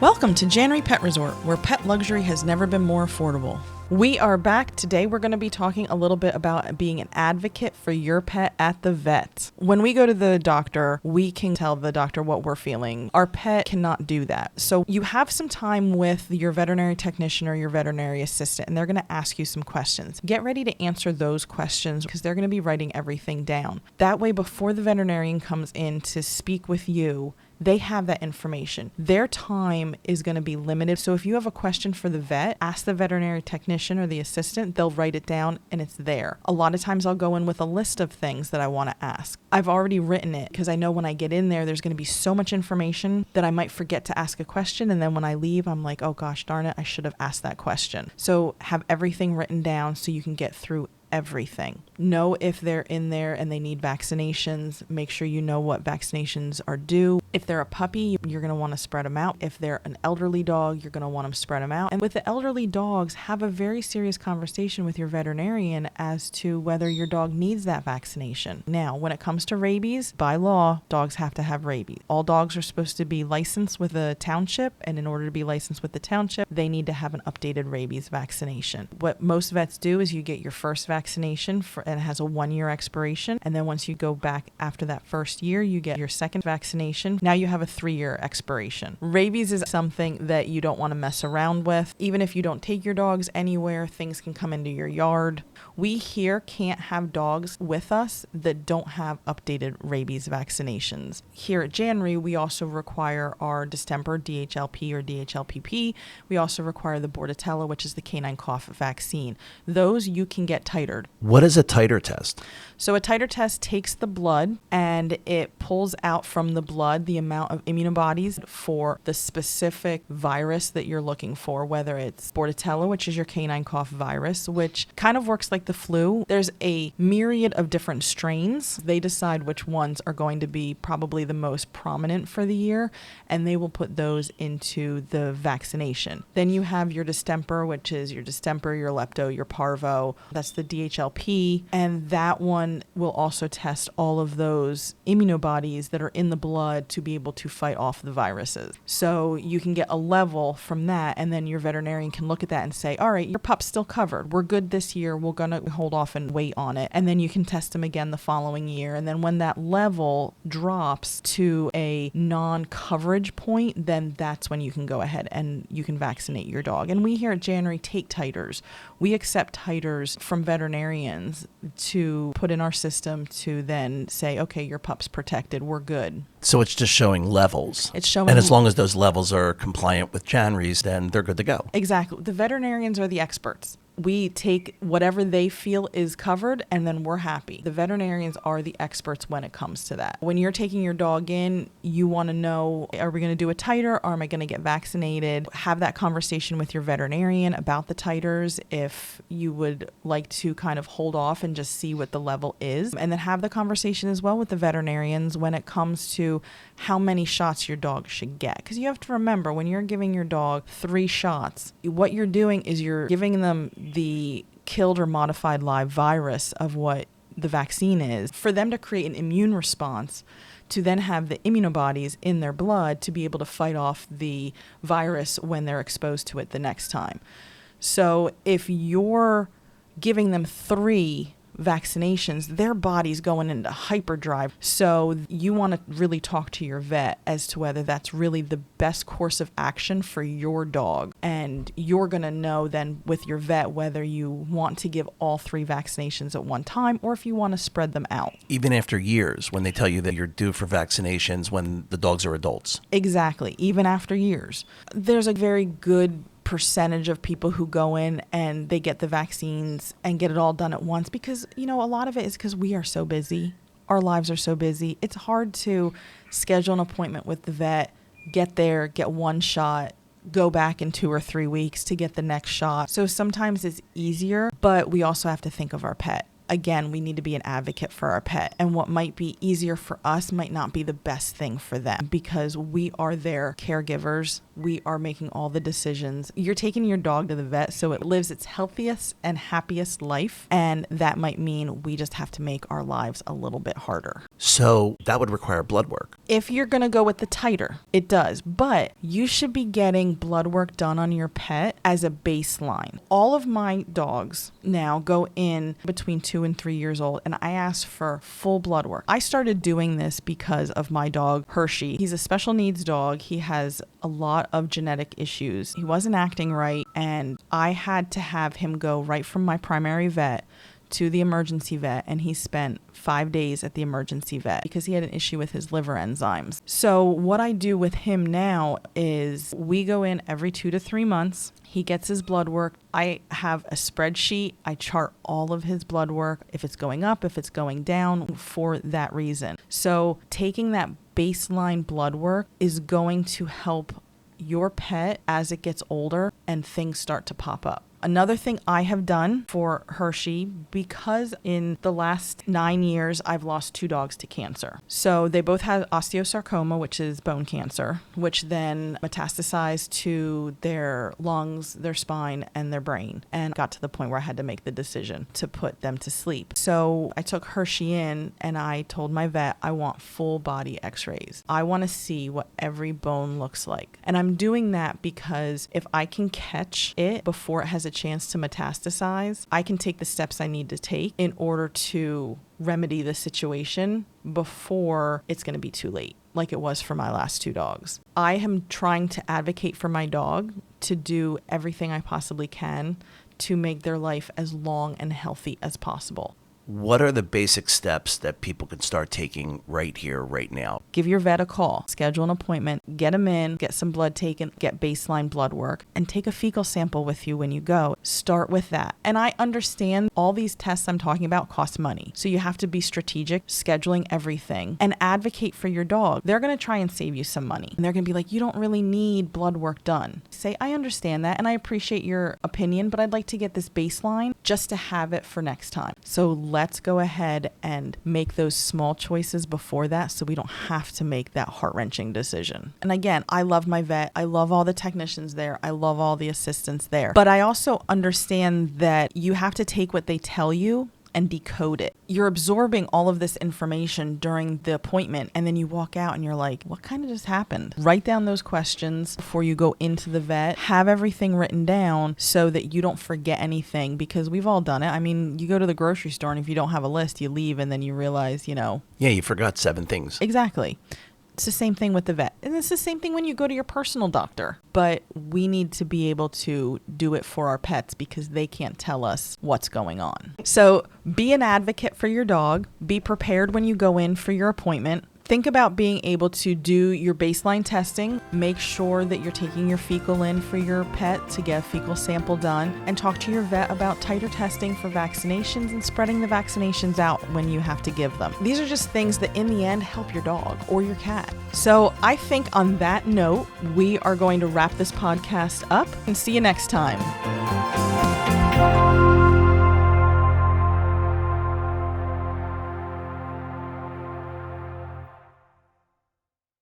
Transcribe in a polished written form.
Welcome to January Pet Resort, where pet luxury has never been more affordable. We are back. Today we're going to be talking a little bit about being an advocate for your pet at the vet. When we go to the doctor, we can tell the doctor what we're feeling. Our pet cannot do that. So you have some time with your veterinary technician or your veterinary assistant, and they're going to ask you some questions. Get ready to answer those questions because they're going to be writing everything down. That way, before the veterinarian comes in to speak with you, they have that information. Their time is going to be limited. So if you have a question for the vet, ask the veterinary technician or the assistant. They'll write it down and it's there. A lot of times I'll go in with a list of things that I want to ask. I've already written it because I know when I get in there, there's going to be so much information that I might forget to ask a question. And then when I leave, I'm like, oh gosh, darn it, I should have asked that question. So have everything written down so you can get through everything. Know if they're in there and they need vaccinations. Make sure you know what vaccinations are due. If they're a puppy, you're going to want to spread them out. If they're an elderly dog, you're going to want to spread them out. And with the elderly dogs, have a very serious conversation with your veterinarian as to whether your dog needs that vaccination. Now, when it comes to rabies, by law, dogs have to have rabies. All dogs are supposed to be licensed with a township, and in order to be licensed with the township, they need to have an updated rabies vaccination. What most vets do is you get your first vaccination and it has a 1-year expiration. And then once you go back after that first year, you get your second vaccination. Now you have a 3-year expiration. Rabies is something that you don't want to mess around with. Even if you don't take your dogs anywhere, things can come into your yard. We here can't have dogs with us that don't have updated rabies vaccinations. Here at January, we also require our distemper, DHLP or DHLPP. We also require the Bordetella, which is the canine cough vaccine. Those you can get titered. What is a titer test? So a titer test takes the blood and it pulls out from the blood the amount of immunobodies for the specific virus that you're looking for, whether it's Bordetella, which is your canine cough virus, which kind of works like the flu. There's a myriad of different strains. They decide which ones are going to be probably the most prominent for the year, and they will put those into the vaccination. Then you have your distemper, which is your distemper, your lepto, your parvo. That's the DHLP, and that one will also test all of those immunobodies that are in the blood to be able to fight off the viruses. So you can get a level from that, and then your veterinarian can look at that and say, all right, your pup's still covered. We're good this year. We're going to hold off and wait on it. And then you can test them again the following year. And then when that level drops to a non-coverage point, then that's when you can go ahead and you can vaccinate your dog. And we here at January take titers. We accept titers from veterinarians to put in our system to then say, okay, your pup's protected. We're good. So it's just showing levels. It's showing. And as long as those levels are compliant with January's, then they're good to go. Exactly. The veterinarians are the experts. We take whatever they feel is covered and then we're happy. The veterinarians are the experts when it comes to that. When you're taking your dog in, you want to know, are we going to do a titer or am I going to get vaccinated? Have that conversation with your veterinarian about the titers if you would like to kind of hold off and just see what the level is. And then have the conversation as well with the veterinarians when it comes to how many shots your dog should get. Because you have to remember, when you're giving your dog 3 shots, what you're doing is you're giving them the killed or modified live virus of what the vaccine is, for them to create an immune response to then have the immunobodies in their blood to be able to fight off the virus when they're exposed to it the next time. So if you're giving them 3 vaccinations, their body's going into hyperdrive. So you want to really talk to your vet as to whether that's really the best course of action for your dog. And you're going to know then with your vet whether you want to give all 3 vaccinations at one time or if you want to spread them out. Even after years, when they tell you that you're due for vaccinations when the dogs are adults. Exactly. Even after years. There's a very good percentage of people who go in and they get the vaccines and get it all done at once because, a lot of it is because we are so busy. Our lives are so busy. It's hard to schedule an appointment with the vet, get there, get 1 shot, go back in 2 or 3 weeks to get the next shot. So sometimes it's easier, but we also have to think of our pet. again, we need to be an advocate for our pet. And what might be easier for us might not be the best thing for them, because we are their caregivers. We are making all the decisions. You're taking your dog to the vet so it lives its healthiest and happiest life. And that might mean we just have to make our lives a little bit harder. So that would require blood work. If you're going to go with the titer, it does. But you should be getting blood work done on your pet as a baseline. All of my dogs now go in between 2 and 3 years old, and I ask for full blood work. I started doing this because of my dog, Hershey. He's a special needs dog. He has a lot of genetic issues. He wasn't acting right, and I had to have him go right from my primary vet to the emergency vet, and he spent 5 days at the emergency vet because he had an issue with his liver enzymes. So what I do with him now is we go in every 2 to 3 months. He gets his blood work. I have a spreadsheet. I chart all of his blood work, if it's going up, if it's going down, for that reason. So taking that baseline blood work is going to help your pet as it gets older and things start to pop up. Another thing I have done for Hershey, because in the last 9 years, I've lost 2 dogs to cancer. So they both had osteosarcoma, which is bone cancer, which then metastasized to their lungs, their spine, and their brain, and got to the point where I had to make the decision to put them to sleep. So I took Hershey in and I told my vet, I want full body x-rays. I want to see what every bone looks like. And I'm doing that because if I can catch it before it has a chance to metastasize, I can take the steps I need to take in order to remedy the situation before it's going to be too late, like it was for my last 2 dogs. I am trying to advocate for my dog to do everything I possibly can to make their life as long and healthy as possible. What are the basic steps that people can start taking right here, right now? Give your vet a call, schedule an appointment, get them in, get some blood taken, get baseline blood work, and take a fecal sample with you when you go. Start with that. And I understand all these tests I'm talking about cost money. So you have to be strategic, scheduling everything, and advocate for your dog. They're going to try and save you some money. And they're going to be like, you don't really need blood work done. Say, I understand that, and I appreciate your opinion, but I'd like to get this baseline just to have it for next time. So let's go ahead and make those small choices before that so we don't have to make that heart-wrenching decision. And again, I love my vet. I love all the technicians there. I love all the assistants there. But I also understand that you have to take what they tell you and decode it. You're absorbing all of this information during the appointment, and then you walk out and you're like, what kind of just happened? Write down those questions before you go into the vet. Have everything written down so that you don't forget anything, because we've all done it. I mean, you go to the grocery store and if you don't have a list, you leave and then you realize, Yeah, you forgot 7 things. Exactly. It's the same thing with the vet. And it's the same thing when you go to your personal doctor. But we need to be able to do it for our pets because they can't tell us what's going on. So be an advocate for your dog. Be prepared when you go in for your appointment. Think about being able to do your baseline testing. Make sure that you're taking your fecal in for your pet to get a fecal sample done, and talk to your vet about titer testing for vaccinations and spreading the vaccinations out when you have to give them. These are just things that in the end help your dog or your cat. So I think on that note, we are going to wrap this podcast up and see you next time.